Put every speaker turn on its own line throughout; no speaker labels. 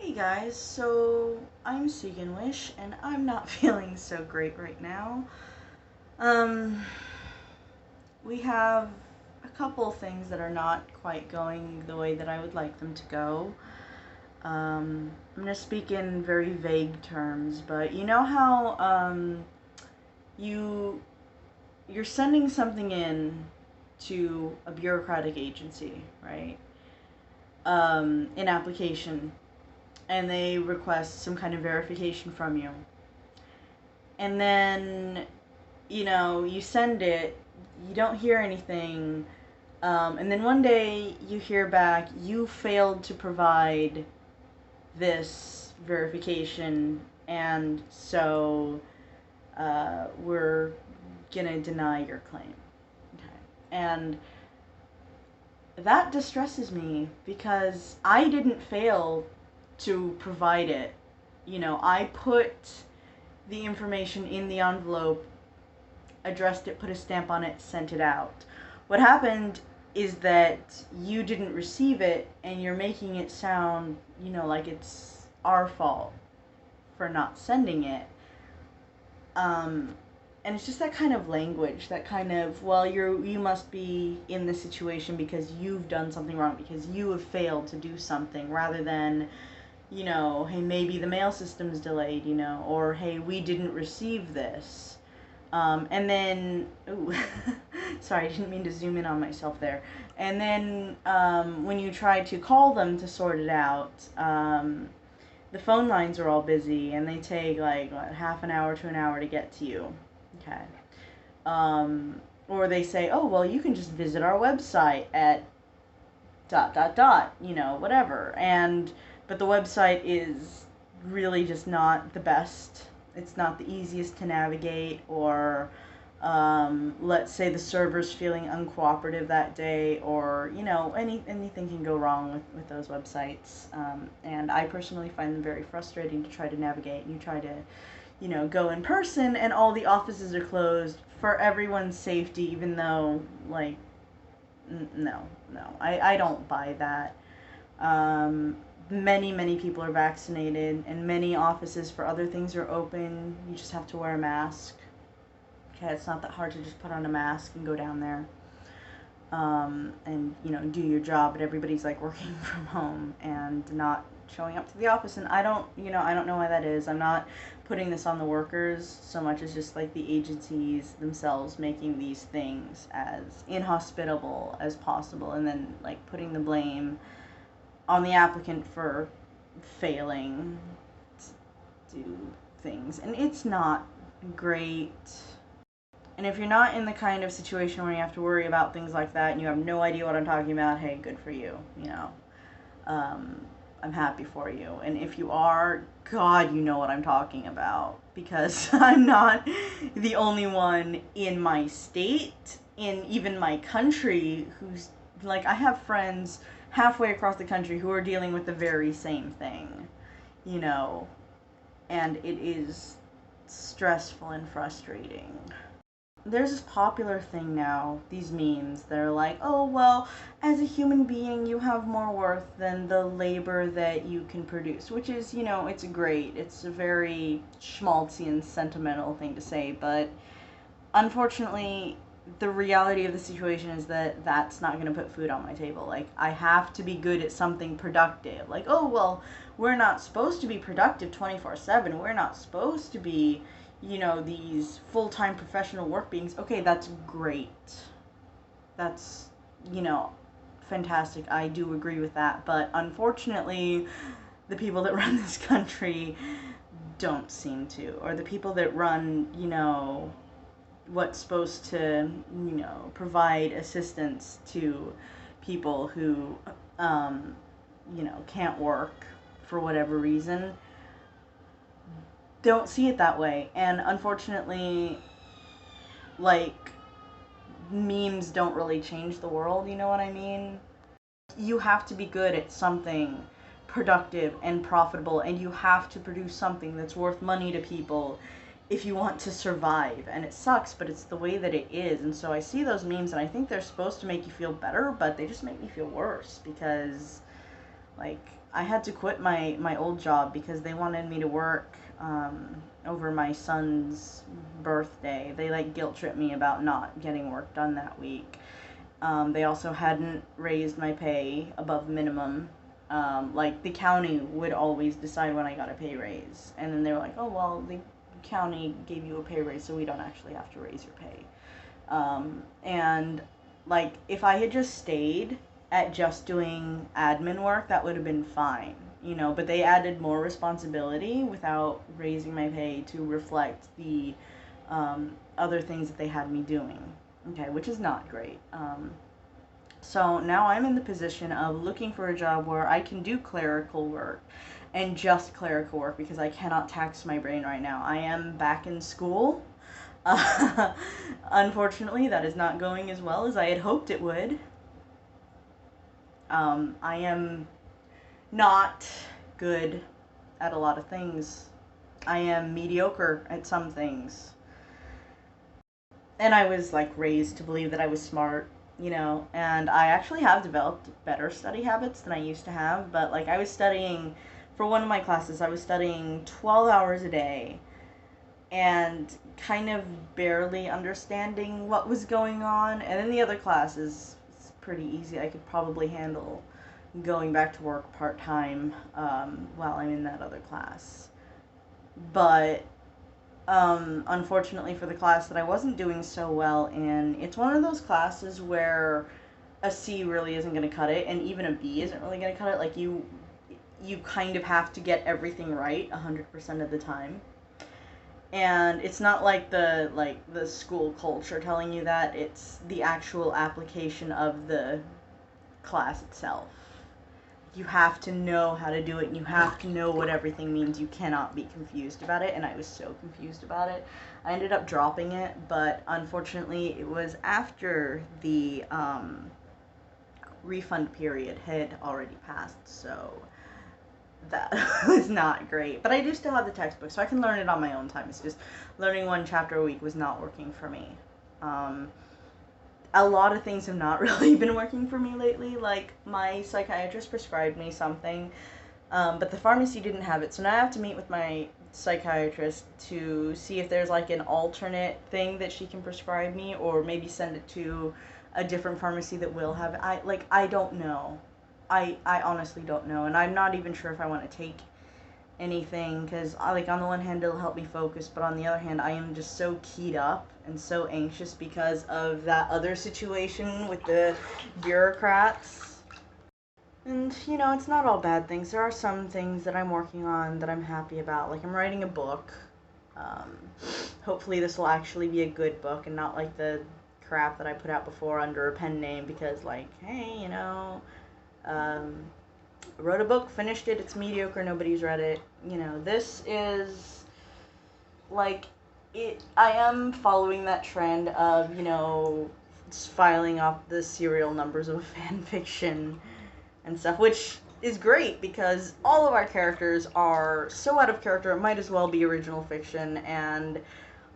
Hey guys, so I'm Segan Wish, and I'm not feeling so great right now. Um, we have a couple things that are not quite going the way that I would like them to go. I'm gonna speak in very vague terms, but you know how you you're sending something in to a bureaucratic agency, right? An application, and they request some kind of verification from you. And then, you send it, you don't hear anything, and then one day you hear back, you failed to provide this verification, and so we're gonna deny your claim. Okay. And that distresses me because I didn't fail to provide it. I put the information in the envelope, addressed it, put a stamp on it, sent it out. What happened is that you didn't receive it, and you're making it sound, like it's our fault for not sending it. And it's just that kind of language, that kind of, well, you must be in this situation because you've done something wrong, because you have failed to do something, rather than, hey, maybe the mail system's delayed, or hey, we didn't receive this. And then, ooh, sorry, I didn't mean to zoom in on myself there. And then when you try to call them to sort it out, the phone lines are all busy, and they take like what, half an hour to an hour to get to you. Okay. Or they say, oh, well, you can just visit our website at dot dot dot, whatever. But the website is really just not the best. It's not the easiest to navigate, or let's say the server's feeling uncooperative that day, or anything can go wrong with those websites. And I personally find them very frustrating to try to navigate. You try to go in person, and all the offices are closed for everyone's safety, even though, like, no, no, I don't buy that. Many people are vaccinated, and many offices for other things are open. You just have to wear a mask. Okay, it's not that hard to just put on a mask and go down there. And do your job, but everybody's like working from home and not showing up to the office. And I don't know why that is. I'm not putting this on the workers so much as just like the agencies themselves making these things as inhospitable as possible, and then like putting the blame on the applicant for failing to do things. And it's not great. And if you're not in the kind of situation where you have to worry about things like that, and you have no idea what I'm talking about, hey, good for you. Um, I'm happy for you. And if you are, God, you know what I'm talking about, because I'm not the only one in my state, in even my country, who's like, I have friends halfway across the country who are dealing with the very same thing, you know, and it is stressful and frustrating. There's this popular thing now, these memes that are like, oh, well, as a human being, you have more worth than the labor that you can produce, which is, it's great. It's a very schmaltzy and sentimental thing to say, but unfortunately, the reality of the situation is that that's not going to put food on my table. Like, I have to be good at something productive. Like, oh, well, we're not supposed to be productive 24/7. We're not supposed to be, these full-time professional work beings. Okay, that's great. That's, you know, fantastic. I do agree with that. But unfortunately, the people that run this country don't seem to. Or the people that run, what's supposed to, provide assistance to people who, can't work for whatever reason, don't see it that way. And unfortunately, like, memes don't really change the world, you know what I mean? You have to be good at something productive and profitable, and you have to produce something that's worth money to people if you want to survive. And it sucks, but it's the way that it is. And so I see those memes, and I think they're supposed to make you feel better, but they just make me feel worse, because, like, I had to quit my old job because they wanted me to work over my son's birthday. They like guilt tripped me about not getting work done that week. They also hadn't raised my pay above minimum. Like the county would always decide when I got a pay raise, and then they were like, "Oh well, the county gave you a pay raise, so we don't actually have to raise your pay." And like if I had just stayed at just doing admin work, that would have been fine, you know. But they added more responsibility without raising my pay to reflect the other things that they had me doing. Okay, which is not great. So now I'm in the position of looking for a job where I can do clerical work and just clerical work because I cannot tax my brain right now. I am back in school. Unfortunately, that is not going as well as I had hoped it would. I am not good at a lot of things. I am mediocre at some things. And I was like raised to believe that I was smart, you know, and I actually have developed better study habits than I used to have, but like I was studying for one of my classes, I was studying 12 hours a day and kind of barely understanding what was going on. And then the other classes, it's pretty easy. I could probably handle going back to work part-time while I'm in that other class. But unfortunately for the class that I wasn't doing so well in, it's one of those classes where a C really isn't going to cut it, and even a B isn't really going to cut it. Like you kind of have to get everything right 100% of the time. And it's not like the school culture telling you that, it's the actual application of the class itself. You have to know how to do it, and you have to know what everything means. You cannot be confused about it, and I was so confused about it. I ended up dropping it, but unfortunately it was after the refund period had already passed, so that was not great. But I do still have the textbook, so I can learn it on my own time. It's just learning one chapter a week was not working for me. A lot of things have not really been working for me lately. Like my psychiatrist prescribed me something, but the pharmacy didn't have it. So now I have to meet with my psychiatrist to see if there's like an alternate thing that she can prescribe me, or maybe send it to a different pharmacy that will have it. I don't know. I honestly don't know, and I'm not even sure if I want to take anything, because like on the one hand it'll help me focus, but on the other hand I am just so keyed up and so anxious because of that other situation with the bureaucrats. And you know, it's not all bad things. There are some things that I'm working on that I'm happy about. Like I'm writing a book. um, Hopefully this will actually be a good book and not like the crap that I put out before under a pen name, because like, hey, you know, um, wrote a book, finished it, it's mediocre, nobody's read it. You know, this is like it. I am following that trend of, you know, filing off the serial numbers of fan fiction and stuff, which is great because all of our characters are so out of character, it might as well be original fiction, and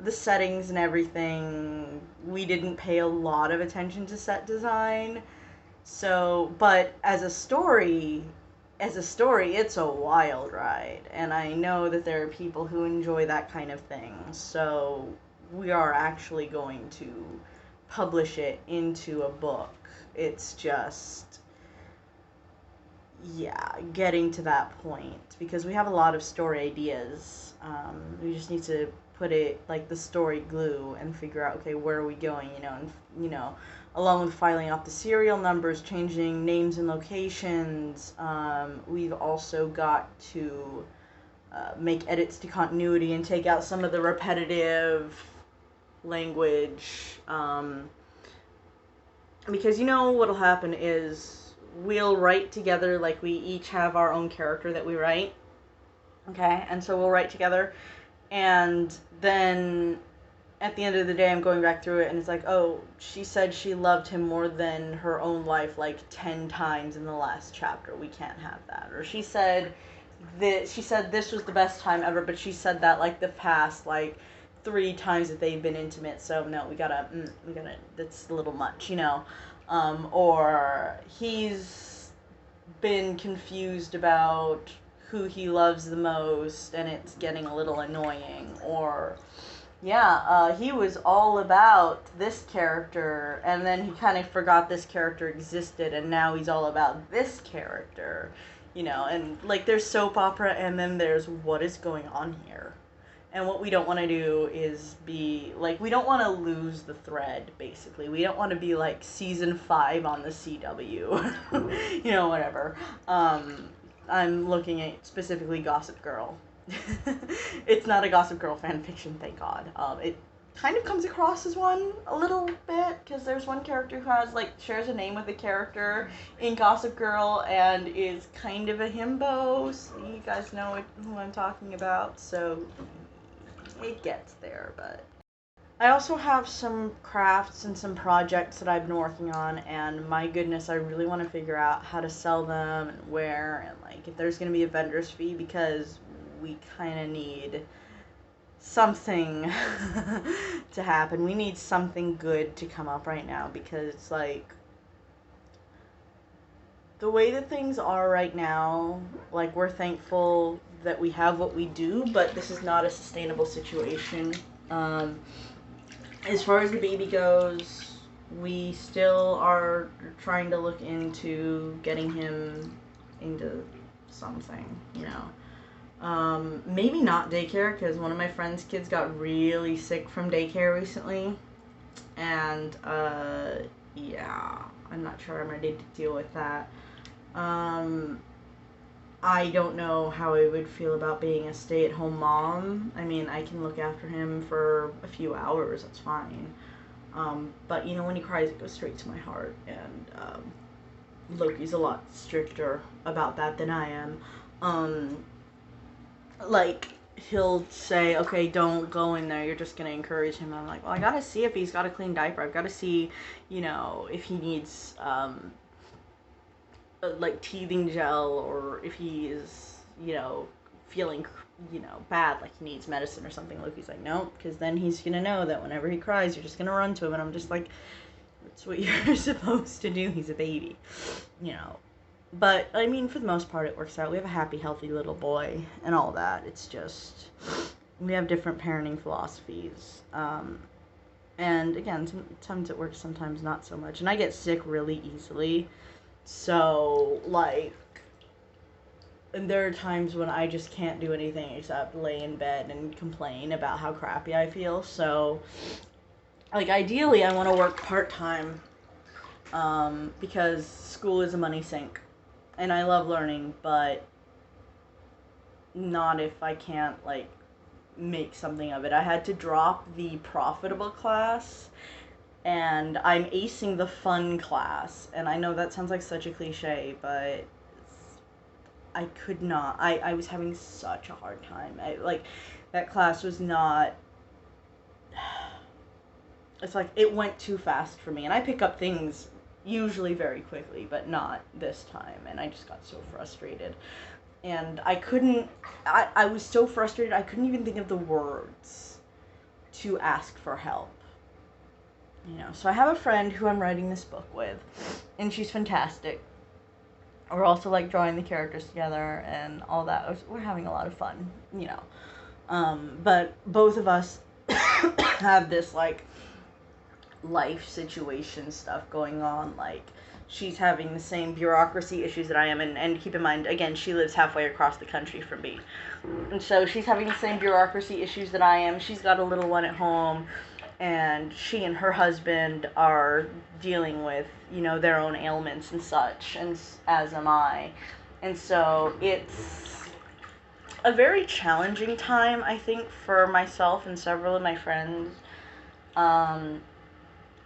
the settings and everything, we didn't pay a lot of attention to set design. So, but as a story, it's a wild ride, and I know that there are people who enjoy that kind of thing. So, we are actually going to publish it into a book. It's just, yeah, getting to that point, because we have a lot of story ideas. We just need to put it like the story glue and figure out, okay, where are we going, you know, and you know, along with filing out the serial numbers, changing names and locations. We've also got to make edits to continuity and take out some of the repetitive language. Because you know what'll happen is we'll write together, like we each have our own character that we write. Okay, and so we'll write together, and then at the end of the day, I'm going back through it, and it's like, oh, she said she loved him more than her own life like 10 times in the last chapter. We can't have that. Or she said this was the best time ever, but she said that like the past like 3 times that they've been intimate. So no, we gotta, that's a little much, you know. Or he's been confused about who he loves the most, and it's getting a little annoying. Or, yeah, he was all about this character, and then he kind of forgot this character existed, and now he's all about this character, and like there's soap opera, and then there's what is going on here. And what we don't want to do is be like, we don't want to lose the thread, basically. We don't want to be like season 5 on the CW, whatever. I'm looking at specifically Gossip Girl. It's not a Gossip Girl fan fiction, thank God. It kind of comes across as one a little bit, because there's one character who has like shares a name with a character in Gossip Girl and is kind of a himbo. So you guys know who I'm talking about, so it gets there. But I also have some crafts and some projects that I've been working on, and my goodness, I really want to figure out how to sell them and where, and like if there's going to be a vendor's fee, because we kind of need something to happen. We need something good to come up right now, because it's like the way that things are right now, like we're thankful that we have what we do, but this is not a sustainable situation. As far as the baby goes, we still are trying to look into getting him into something, maybe not daycare, because one of my friend's kids got really sick from daycare recently, and yeah, I'm not sure I'm ready to deal with that. I don't know how I would feel about being a stay-at-home mom. I mean, I can look after him for a few hours, that's fine. But, when he cries, it goes straight to my heart, and Loki's a lot stricter about that than I am. Like, he'll say, okay, don't go in there, you're just going to encourage him. I'm like, well, I got to see if he's got a clean diaper. I've got to see, if he needs, like teething gel, or if he is, feeling, bad, like he needs medicine or something. Loki's like, no, because then he's gonna know that whenever he cries, you're just gonna run to him. And I'm just like, that's what you're supposed to do. He's a baby, But, I mean, for the most part, it works out. We have a happy, healthy little boy and all that. It's just, we have different parenting philosophies. And again, sometimes it works, sometimes not so much. And I get sick really easily. So, like, and there are times when I just can't do anything except lay in bed and complain about how crappy I feel. So, like, ideally, I want to work part-time, because school is a money sink. And I love learning, but not if I can't, like, make something of it. I had to drop the profitable class, and I'm acing the fun class. And I know that sounds like such a cliche, but I could not. I was having such a hard time. That class was not... It's like, it went too fast for me. And I pick up things usually very quickly, but not this time. And I just got so frustrated. And I couldn't... I was so frustrated, I couldn't even think of the words to ask for help. So I have a friend who I'm writing this book with, and she's fantastic. We're also, like, drawing the characters together and all that. We're having a lot of fun, But both of us have this, like, life situation stuff going on. Like, she's having the same bureaucracy issues that I am, and keep in mind, again, she lives halfway across the country from me. And so she's having the same bureaucracy issues that I am. She's got a little one at home, and she and her husband are dealing with, their own ailments and such, and as am I. And so it's a very challenging time, I think, for myself and several of my friends.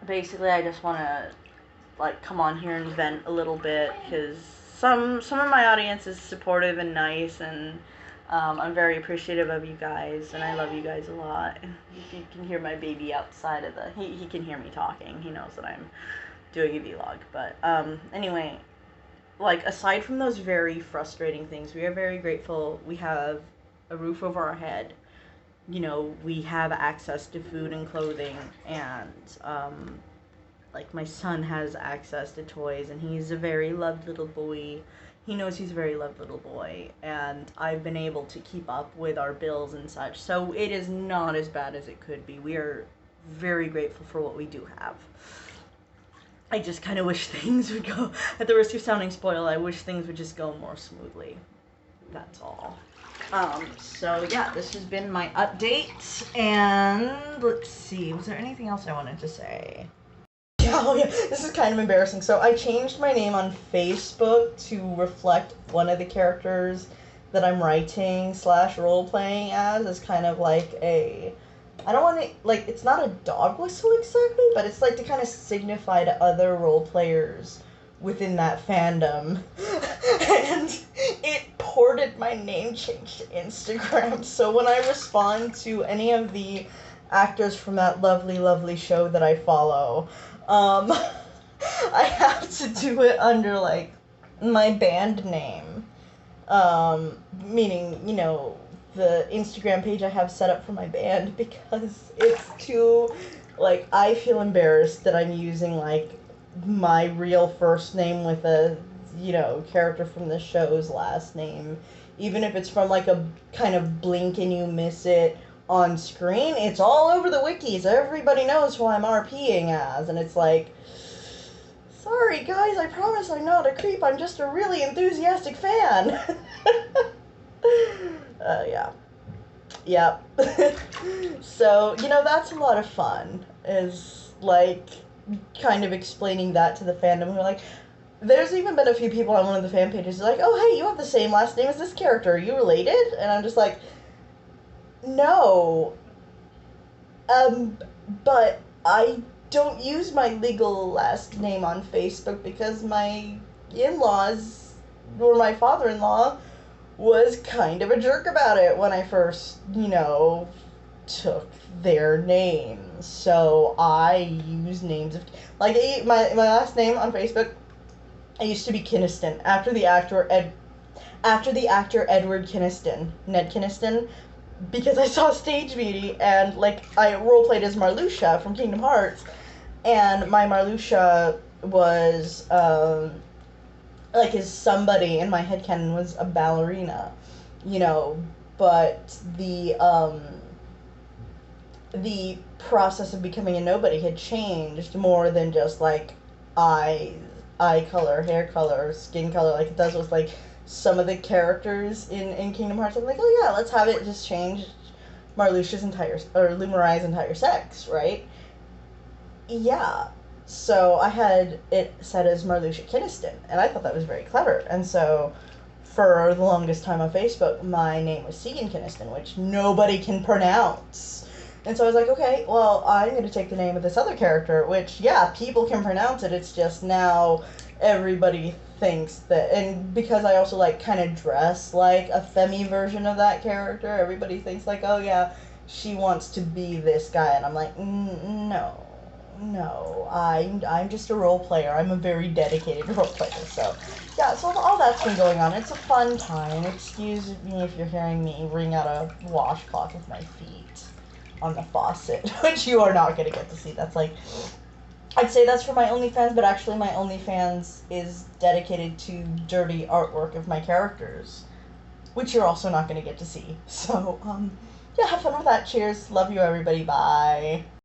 Basically, I just want to, like, come on here and vent a little bit, because some of my audience is supportive and nice, and I'm very appreciative of you guys, and I love you guys a lot. You can hear my baby outside of he can hear me talking. He knows that I'm doing a vlog. But anyway, like, aside from those very frustrating things, we are very grateful. We have a roof over our head. We have access to food and clothing, and like, my son has access to toys, and he's a very loved little boy. he knows he's a very loved little boy, and I've been able to keep up with our bills and such. So it is not as bad as it could be. We are very grateful for what we do have. I just kind of wish things would go, at the risk of sounding spoiled, I wish things would just go more smoothly. That's all. So yeah, this has been my update, and let's see, was there anything else I wanted to say? Oh yeah, this is kind of embarrassing. So I changed my name on Facebook to reflect one of the characters that I'm writing / role-playing as kind of like a, I don't want to, like, it's not a dog whistle exactly, but it's like to kind of signify to other role players within that fandom. And it ported my name change to Instagram, so when I respond to any of the actors from that lovely, lovely show that I follow, I have to do it under, like, my band name, meaning, you know, the Instagram page I have set up for my band, because it's too, like, I feel embarrassed that I'm using, like, my real first name with a, you know, character from the show's last name, even if it's from, like, a kind of blink and you miss it on screen. It's all over the wikis. Everybody knows who I'm RPing as, and it's like, sorry guys, I promise I'm not a creep, I'm just a really enthusiastic fan. Yeah. Yep. So, you know, that's a lot of fun, is, like, kind of explaining that to the fandom, who are like, there's even been a few people on one of the fan pages like, oh, hey, you have the same last name as this character, are you related? And I'm just like, no, but I don't use my legal last name on Facebook because my in-laws, or my father-in-law, was kind of a jerk about it when I first, you know, took their names. So I use names of, like, my last name on Facebook, I used to be Kinniston, after the actor Edward Kinniston, Ned Kinniston, because I saw Stage Beauty, and, like, I roleplayed as Marluxia from Kingdom Hearts, and my Marluxia was, like, his somebody in my headcanon was a ballerina, you know, but the process of becoming a nobody had changed more than just, like, eye color, hair color, skin color, like it does with, like, some of the characters in Kingdom Hearts. I'm like, oh yeah, let's have it just change Marluxia's entire, or Lumarai's entire sex, right? Yeah. So I had it set as Marluxia Kinniston, and I thought that was very clever. And so for the longest time on Facebook, my name was Segan Kinniston, which nobody can pronounce. And so I was like, okay, well, I'm going to take the name of this other character, which, yeah, people can pronounce it. It's just now everybody thinks that, and because I also, like, kind of dress like a femi version of that character, everybody thinks, like, oh, yeah, she wants to be this guy. And I'm like, no, I'm just a role player. I'm a very dedicated role player. So, yeah, so all that's been going on. It's a fun time. Excuse me if you're hearing me wring out a washcloth with my feet on the faucet, which you are not going to get to see. That's, like, I'd say that's for my OnlyFans, but actually my OnlyFans is dedicated to dirty artwork of my characters, which you're also not going to get to see. So, yeah, have fun with that. Cheers. Love you, everybody. Bye.